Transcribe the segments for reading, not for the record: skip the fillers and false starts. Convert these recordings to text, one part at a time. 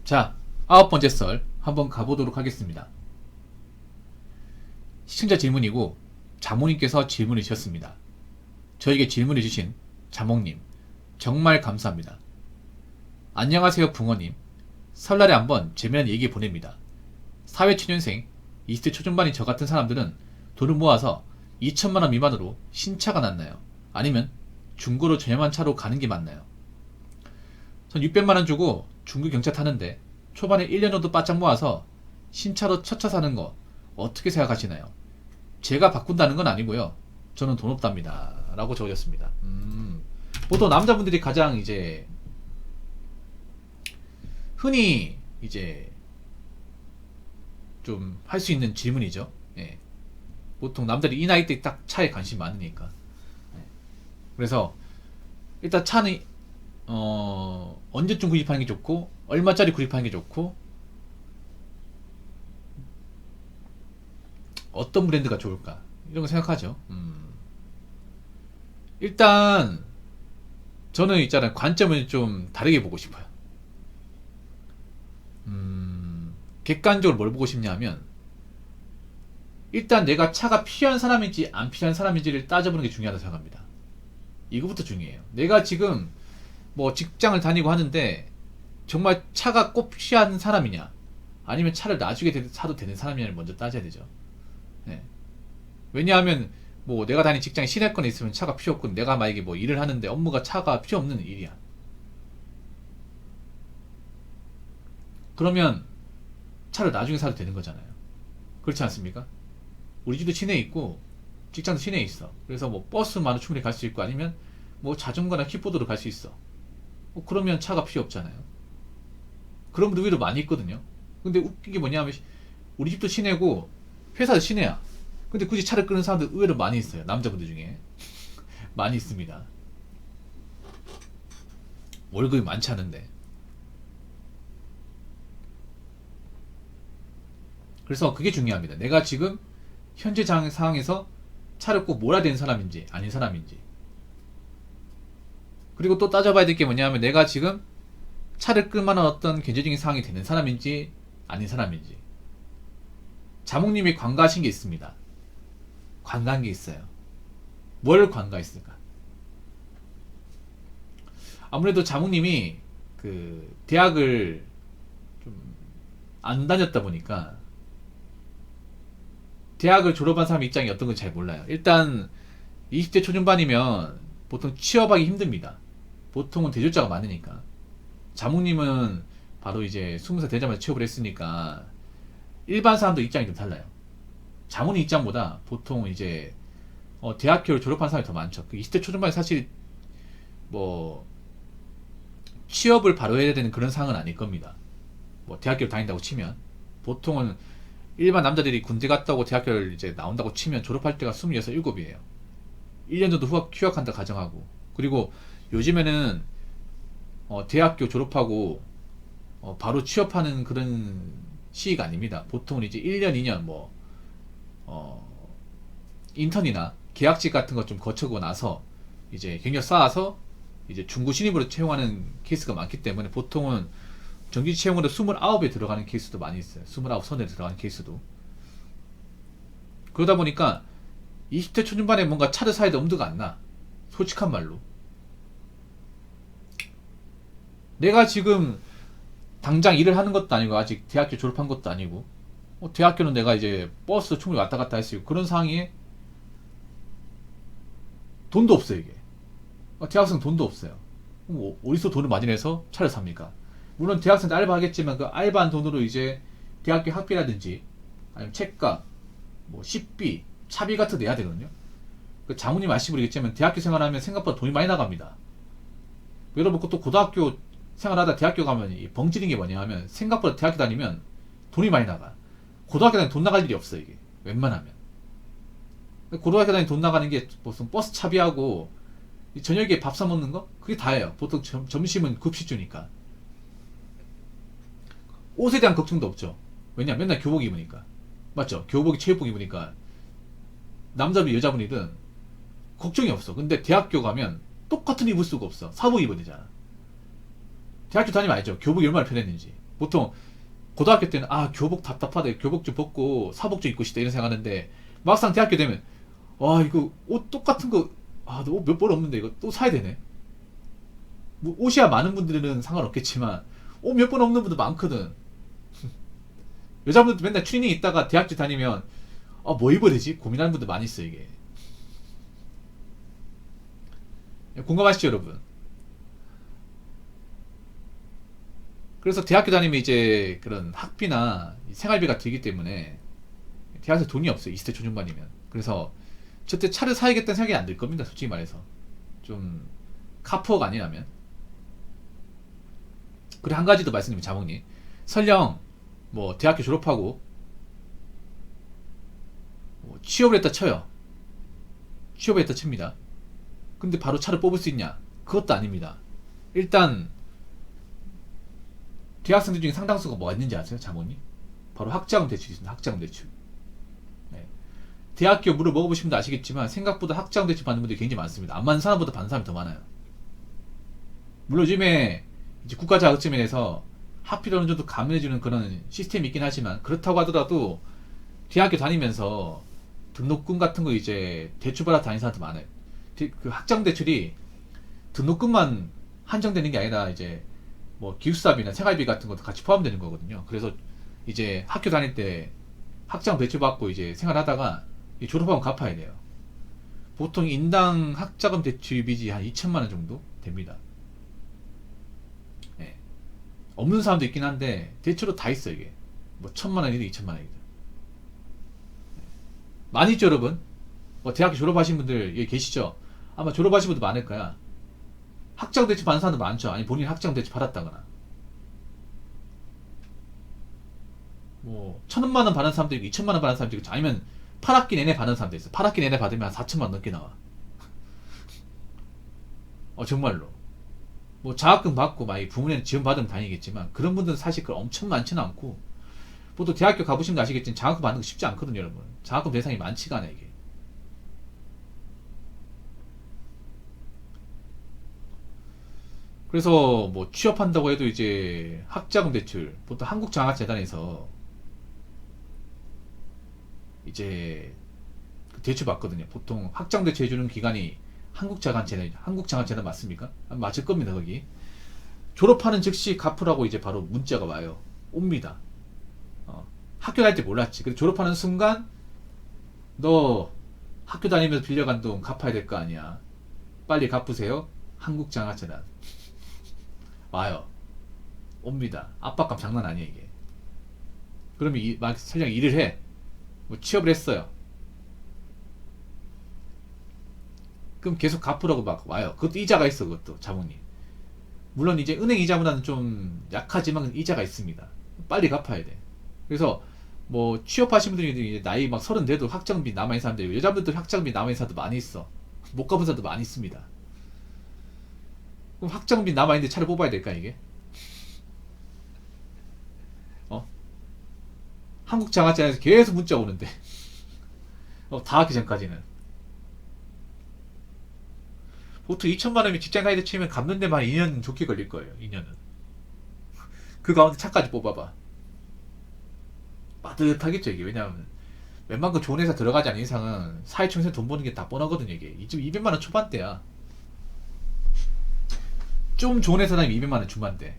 자, 9번째 썰 한번 가보도록 하겠습니다. 시청자 질문이고 자모님께서 질문을 주셨습니다. 저에게 질문을 주신 자몽님 정말 감사합니다. 안녕하세요 붕어님. 설날에 한번 재미난 얘기 보냅니다. 사회초년생 20대 초중반인 저 같은 사람들은 돈을 모아서 2천만원 미만으로 신차가 낫나요? 아니면 중고로 저렴한 차로 가는 게 맞나요? 전 600만원 주고 중고 경차 타는데 초반에 1년 정도 바짝 모아서 신차로 첫 차 사는 거 어떻게 생각하시나요? 제가 바꾼다는 건 아니고요. 저는 돈 없답니다. 라고 적으셨습니다. 보통 남자분들이 가장 이제 흔히 이제 좀 할 수 있는 질문이죠. 예. 보통 남자들이 이 나이 때 딱 차에 관심이 많으니까. 예. 그래서 일단 차는 언제쯤 구입하는 게 좋고 얼마짜리 구입하는 게 좋고 어떤 브랜드가 좋을까 이런 거 생각하죠. 일단 저는 있잖아요, 관점을 좀 다르게 보고 싶어요. 객관적으로 뭘 보고 싶냐면 일단 내가 차가 필요한 사람인지 안 필요한 사람인지를 따져보는 게 중요하다고 생각합니다. 이거부터 중요해요. 내가 지금 뭐 직장을 다니고 하는데 정말 차가 꼭 필요한 사람이냐 아니면 차를 나중에 사도 되는 사람이냐를 먼저 따져야 되죠. 네. 왜냐하면 뭐 내가 다니는 직장이 시내권에 있으면 차가 필요 없고 내가 만약에 뭐 일을 하는데 업무가 차가 필요 없는 일이야. 그러면 차를 나중에 사도 되는 거잖아요. 그렇지 않습니까? 우리 집도 시내에 있고 직장도 시내에 있어. 그래서 뭐 버스만으로 충분히 갈 수 있고 아니면 뭐 자전거나 킥보드로 갈 수 있어. 그러면 차가 필요 없잖아요. 그런 분들 의외로 많이 있거든요. 근데 웃긴 게 뭐냐면 우리 집도 시내고 회사도 시내야. 근데 굳이 차를 끄는 사람들 의외로 많이 있어요. 남자분들 중에 많이 있습니다. 월급이 많지 않은데. 그래서 그게 중요합니다. 내가 지금 현재 상황에서 차를 꼭 몰아야 되는 사람인지 아닌 사람인지. 그리고 또 따져봐야 될 게 뭐냐면 내가 지금 차를 끌 만한 어떤 경제적인 상황이 되는 사람인지 아닌 사람인지. 자몽님이 관가하신 게 있습니다. 관가한 게 있어요. 뭘 관가했을까? 아무래도 자몽님이 그 대학을 좀 안 다녔다 보니까 대학을 졸업한 사람 입장이 어떤 건지 잘 몰라요. 일단 20대 초중반이면 보통 취업하기 힘듭니다. 보통은 대졸자가 많으니까. 자몽님은 바로 이제 20살 되자마자 취업을 했으니까 일반 사람들 입장이 좀 달라요. 자몽님 입장보다 보통 이제 대학교를 졸업한 사람이 더 많죠. 그 20대 초중반에 사실 뭐 취업을 바로 해야 되는 그런 상황은 아닐 겁니다. 뭐 대학교를 다닌다고 치면 보통은 일반 남자들이 군대 갔다 오고 대학교를 이제 나온다고 치면 졸업할 때가 26, 7이에요. 1년 정도 휴학한다 가정하고. 그리고 요즘에는 대학교 졸업하고 바로 취업하는 그런 시기가 아닙니다. 보통은 이제 1년, 2년 뭐 인턴이나 계약직 같은 것 좀 거쳐고 나서 이제 경력 쌓아서 이제 중고 신입으로 채용하는 케이스가 많기 때문에 보통은 정규 채용으로 29에 들어가는 케이스도 많이 있어요. 29 선에 들어가는 케이스도. 그러다 보니까 20대 초중반에 뭔가 차를 사야 돼 엄두가 안 나. 솔직한 말로. 내가 지금 당장 일을 하는 것도 아니고 아직 대학교 졸업한 것도 아니고 대학교는 내가 이제 버스 충분히 왔다 갔다 할 수 있고 그런 상황에 돈도 없어요 이게. 대학생 돈도 없어요. 어디서 돈을 많이 내서 차를 삽니까? 물론 대학생 때 알바 하겠지만 그 알바한 돈으로 이제 대학교 학비라든지 아니면 책값, 뭐 식비, 차비 같은 거 내야 되거든요. 그 장모님 아시고 모르겠지만 대학교 생활하면 생각보다 돈이 많이 나갑니다. 여러분 또 고등학교 생활하다 대학교 가면 이 벙찌는 게 뭐냐 하면 생각보다 대학교 다니면 돈이 많이 나가. 고등학교 다니면 돈 나갈 일이 없어 이게. 웬만하면. 고등학교 다니면 돈 나가는 게 무슨 버스 차비하고 저녁에 밥 사 먹는 거? 그게 다예요. 보통 점심은 급식 주니까. 옷에 대한 걱정도 없죠. 왜냐 맨날 교복 입으니까. 맞죠? 교복이 체육복 입으니까 남자분 여자분이든 걱정이 없어. 근데 대학교 가면 똑같은 입을 수가 없어. 사복 입어야 되잖아. 대학교 다니면 알죠? 교복이 얼마나 편했는지. 보통 고등학교 때는 아 교복 답답하다 교복 좀 벗고 사복 좀 입고 싶다 이런 생각하는데 막상 대학교 되면 와 이거 옷 똑같은 거 아 너 옷 몇 벌 없는데 이거 또 사야 되네. 뭐 옷이야 많은 분들은 상관없겠지만 옷 몇 번 없는 분도 많거든. 여자분들도 맨날 추리닝 있다가 대학교 다니면 뭐 입어야 되지 고민하는 분들 많이 있어 이게. 공감하시죠 여러분? 그래서 대학교 다니면 이제 그런 학비나 생활비가 들기 때문에 대학에서 돈이 없어요 20대 초중반이면. 그래서 저때 차를 사야겠다는 생각이 안 들 겁니다 솔직히 말해서. 좀 카푸어가 아니라면. 그리고 한 가지 더 말씀드리면 자몽님 설령 뭐 대학교 졸업하고 뭐 취업을 했다 쳐요. 취업을 했다 칩니다. 근데 바로 차를 뽑을 수 있냐? 그것도 아닙니다. 일단 대학생들 중에 상당수가 뭐가 있는지 아세요 자몽님? 바로 학자금 대출이 있습니다. 학자금 대출. 네. 대학교 물을 먹어보신 분도 아시겠지만 생각보다 학자금 대출 받는 분들이 굉장히 많습니다. 안 받는 사람보다 받는 사람이 더 많아요. 물론 요즘에 이제 국가 자격증에서 학비를 어느 정도 감면해주는 그런 시스템이 있긴 하지만 그렇다고 하더라도 대학교 다니면서 등록금 같은 거 이제 대출받아 다니는 사람도 많아요. 그 학자금 대출이 등록금만 한정되는 게 아니라 이제 뭐 기숙사비나 생활비 같은 것도 같이 포함되는 거거든요. 그래서 이제 학교 다닐 때 학자금 대출 받고 이제 생활하다가 졸업하면 갚아야 돼요. 보통 인당 학자금 대출 빚이 한 2천만 원 정도 됩니다. 네. 없는 사람도 있긴 한데 대출로 다 있어 이게. 뭐 1,000만 원이든 2천만 원이든. 많이 있죠 여러분? 뭐 대학교 졸업하신 분들 여기 계시죠? 아마 졸업하신 분들 많을 거야. 학자금 대출 받는 사람도 많죠. 아니 본인이 학자금 대출 받았다거나. 뭐 1,000만 원 받는 사람도 있고 2천만 원 받는 사람도 있고 아니면 8학기 내내 받는 사람도 있어. 8학기 내내 받으면 한 4천만 원 넘게 나와. 정말로. 뭐 장학금 받고 막 부모님 지원 받으면 다니겠지만 그런 분들은 사실 그 엄청 많지는 않고 보통 대학교 가보시면 아시겠지만 장학금 받는 거 쉽지 않거든요 여러분. 장학금 대상이 많지가 않아 이게. 그래서 뭐 취업한다고 해도 이제 학자금 대출 보통 한국장학재단에서 이제 대출 받거든요. 보통 학장 대출 해주는 기관이 한국장학재단 맞습니까? 맞을 겁니다 거기. 졸업하는 즉시 갚으라고 이제 바로 문자가 와요. 옵니다. 학교 다닐 때 몰랐지. 근데 졸업하는 순간 너 학교 다니면서 빌려간 돈 갚아야 될 거 아니야. 빨리 갚으세요. 한국장학재단 와요. 옵니다. 압박감 장난 아니야 이게. 그러면 막 설령 일을 해. 뭐 취업을 했어요. 그럼 계속 갚으라고 막 와요. 그것도 이자가 있어 그것도 자본이. 물론 이제 은행 이자보다는 좀 약하지만 이자가 있습니다. 빨리 갚아야 돼. 그래서 뭐 취업하신 분들이 이제 나이 막 30 돼도 학장비 남아있는 사람들 여자분들도 학장비 남아있는 사람도 많이 있어. 못 갚은 사람도 많이 있습니다. 그럼 학장비 남아있는데 차를 뽑아야 될까 이게? 한국장학재단에서 계속 문자 오는데 다 하기 전까지는 보통 2천만 원이면 직장 다니다 치면 갚는 데만 2년 좋게 걸릴 거예요. 2년은 그 가운데 차까지 뽑아봐. 빠듯하겠죠 이게. 왜냐하면 웬만큼 좋은 회사 들어가지 않은 이상은 사회청에서 돈 버는 게 다 뻔하거든요 이게. 지금 200만 원 초반대야. 좀 좋은 회사 다니면 200만 원 중반대.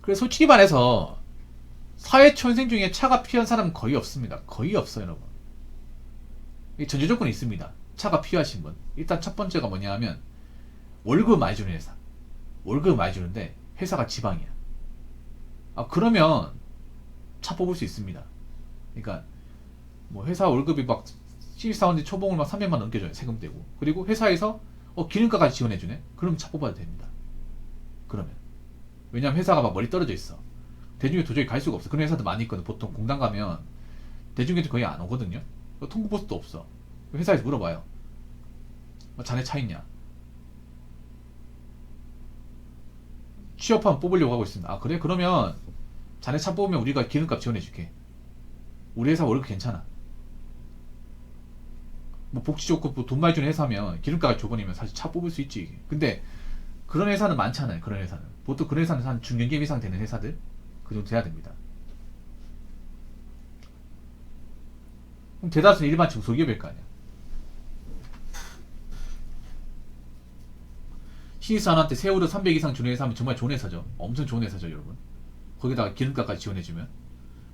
그래서 솔직히 말해서 사회초년생 중에 차가 필요한 사람은 거의 없습니다. 거의 없어요 여러분. 전제 조건이 있습니다. 차가 필요하신 분. 일단 첫 번째가 뭐냐 하면 월급 많이 주는 회사. 월급 많이 주는데 회사가 지방이야. 그러면 차 뽑을 수 있습니다. 그러니까 뭐 회사 월급이 막 신입사원들이 초봉을 막 300만 원 넘겨줘요. 세금 떼고. 그리고 회사에서 기름값까지 지원해주네. 그럼 차 뽑아도 됩니다. 그러면 왜냐면 회사가 막 멀리 떨어져 있어. 대중에 도저히 갈 수가 없어. 그런 회사도 많이 있거든. 보통 공단 가면 대중에도 거의 안 오거든요. 통보버스도 없어. 회사에서 물어봐요. 자네 차 있냐? 취업하면 뽑으려고 하고 있습니다. 그래? 그러면 자네 차 뽑으면 우리가 기름값 지원해줄게. 우리 회사 월급 괜찮아. 뭐 복지 좋고 뭐돈 많이 주는 회사면 기름값을 줘버리면 사실 차 뽑을 수 있지. 근데 그런 회사는 많잖아요. 그런 회사는 보통 그런 회사는 한 중견기업 이상 되는 회사들 그 정도 돼야 됩니다. 그럼 대다수는 일반 중소기업일 거 아니야. 신입사원한테 세월호 300 이상 주는 회사면 정말 좋은 회사죠. 엄청 좋은 회사죠, 여러분. 거기다가 기름값까지 지원해주면.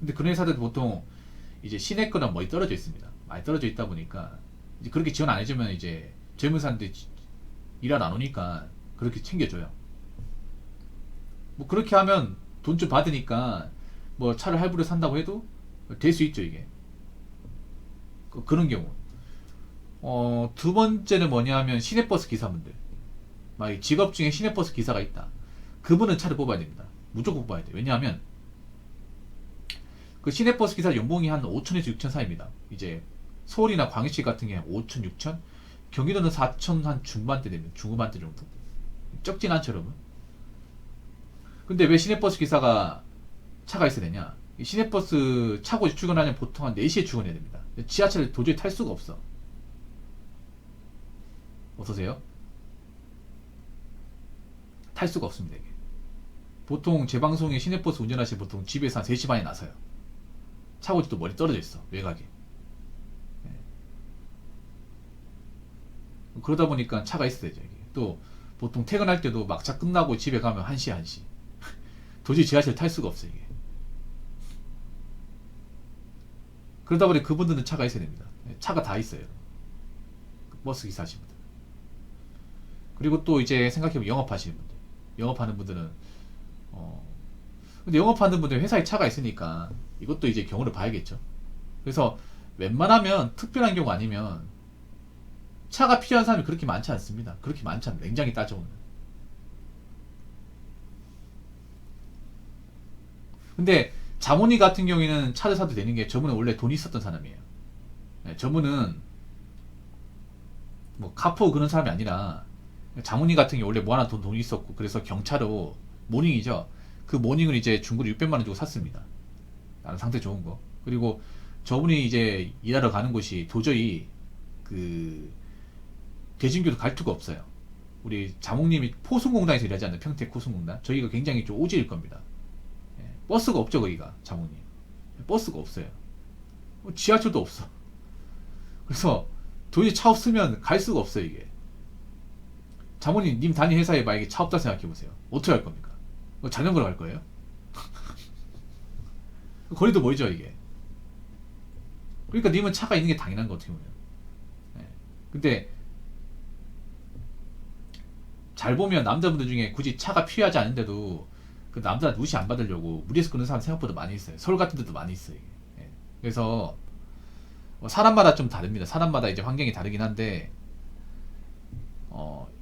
근데 그런 회사들 보통 이제 시내 거랑 많이 떨어져 있습니다. 많이 떨어져 있다 보니까 이제 그렇게 지원 안 해주면 이제 젊은 사람들이 일하러 안 오니까 그렇게 챙겨줘요. 뭐 그렇게 하면 돈 좀 받으니까 뭐 차를 할부로 산다고 해도 될 수 있죠, 이게. 그런 경우. 두 번째는 뭐냐 하면 시내버스 기사분들. 막 직업 중에 시내버스 기사가 있다. 그분은 차를 뽑아야 됩니다. 무조건 뽑아야 돼요. 왜냐하면 그 시내버스 기사 연봉이 한 5천에서 6천 사이입니다. 이제 서울이나 광역시 같은 경우에 5천, 6천, 경기도는 4천 한 중반대 됩니다. 중후반대 정도. 적진 않죠, 여러분. 근데 왜 시내버스 기사가 차가 있어야 되냐? 이 시내버스 차고 출근하려면 보통 한 4시에 출근해야 됩니다. 지하철을 도저히 탈 수가 없어. 어떠세요? 탈 수가 없습니다, 이게. 보통 제 방송에 시내버스 운전하시면 보통 집에서 한 3시 반에 나서요. 차고지도 멀리 떨어져 있어, 외곽에. 네. 그러다 보니까 차가 있어야 되죠, 이게. 또 보통 퇴근할 때도 막차 끝나고 집에 가면 1시, 1시. 도저히 지하철 탈 수가 없어요, 이게. 그러다 보니 그분들은 차가 있어야 됩니다. 차가 다 있어요. 버스 기사 하시는 분들. 그리고 또 이제 생각해보면 영업하시는 분들. 영업하는 분들은 근데 영업하는 분들 회사에 차가 있으니까 이것도 이제 경우를 봐야겠죠. 그래서 웬만하면 특별한 경우 아니면 차가 필요한 사람이 그렇게 많지 않습니다. 그렇게 많지 않습니다. 냉정히 따져보면. 근데 자문이 같은 경우에는 차를 사도 되는 게 저분은 원래 돈이 있었던 사람이에요. 네, 저분은 뭐 카포 그런 사람이 아니라 자문이 같은 경우 원래 뭐하나 돈이 있었고 그래서 경차로 모닝이죠. 그 모닝을 이제 중고로 600만 원 주고 샀습니다. 나는 상태 좋은 거. 그리고 저분이 이제 일하러 가는 곳이 도저히 그 대진교도 갈 데가 없어요. 우리 자몽님이 포승공단에서 일하지 않는 평택 포승공단. 저희가 굉장히 좀 오지일 겁니다. 예, 버스가 없죠, 거기가 자몽님. 버스가 없어요. 지하철도 없어. 그래서 도저히 차 없으면 갈 수가 없어요, 이게. 자몽님, 님 다니는 회사에 만약에 차 없다 생각해보세요. 어떻게 할 겁니까? 자전거로 갈 거예요? 거리도 멀죠, 이게. 그러니까 님은 차가 있는 게 당연한 거, 어떻게 보면. 네. 근데 잘 보면 남자분들 중에 굳이 차가 필요하지 않은데도 그 남자 무시 안 받으려고 무리해서 끄는 사람 생각보다 많이 있어요. 서울 같은 데도 많이 있어요, 이게. 네. 그래서 사람마다 좀 다릅니다. 사람마다 이제 환경이 다르긴 한데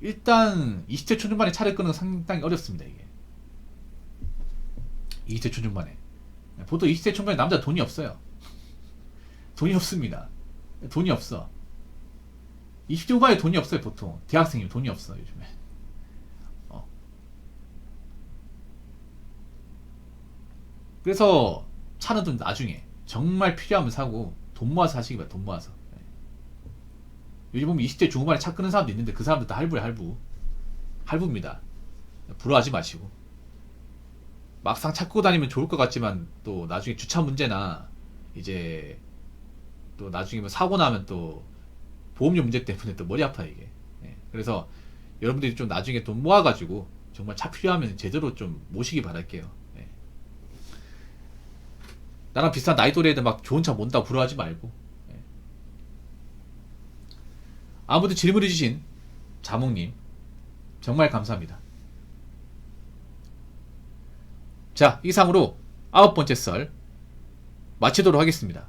일단 20대 초중반에 차를 끄는 건 상당히 어렵습니다, 이게. 20대 초중반에. 보통 20대 초중반에 남자 돈이 없어요. 돈이 없습니다. 돈이 없어. 20대 후반에 돈이 없어요, 보통. 대학생이면 돈이 없어, 요즘에. 그래서 차는 좀 나중에 정말 필요하면 사고 돈 모아서 하시기 바랍니다. 돈 모아서. 요즘 보면 20대 중후반에 차 끄는 사람도 있는데 그 사람들 다 할부에 할부. 할부입니다. 부러워하지 마시고. 막상 차 끄고 다니면 좋을 것 같지만 또 나중에 주차 문제나 이제 또 나중에 뭐 사고 나면 또 보험료 문제 때문에 또 머리 아파요, 이게. 그래서 여러분들이 좀 나중에 돈 모아가지고 정말 차 필요하면 제대로 좀 모시기 바랄게요. 나랑 비슷한 나이 또래들 막 좋은 차 몬다고 부러워하지 말고. 아무튼 질문해주신 자몽님 정말 감사합니다. 자, 이상으로 9번째 썰 마치도록 하겠습니다.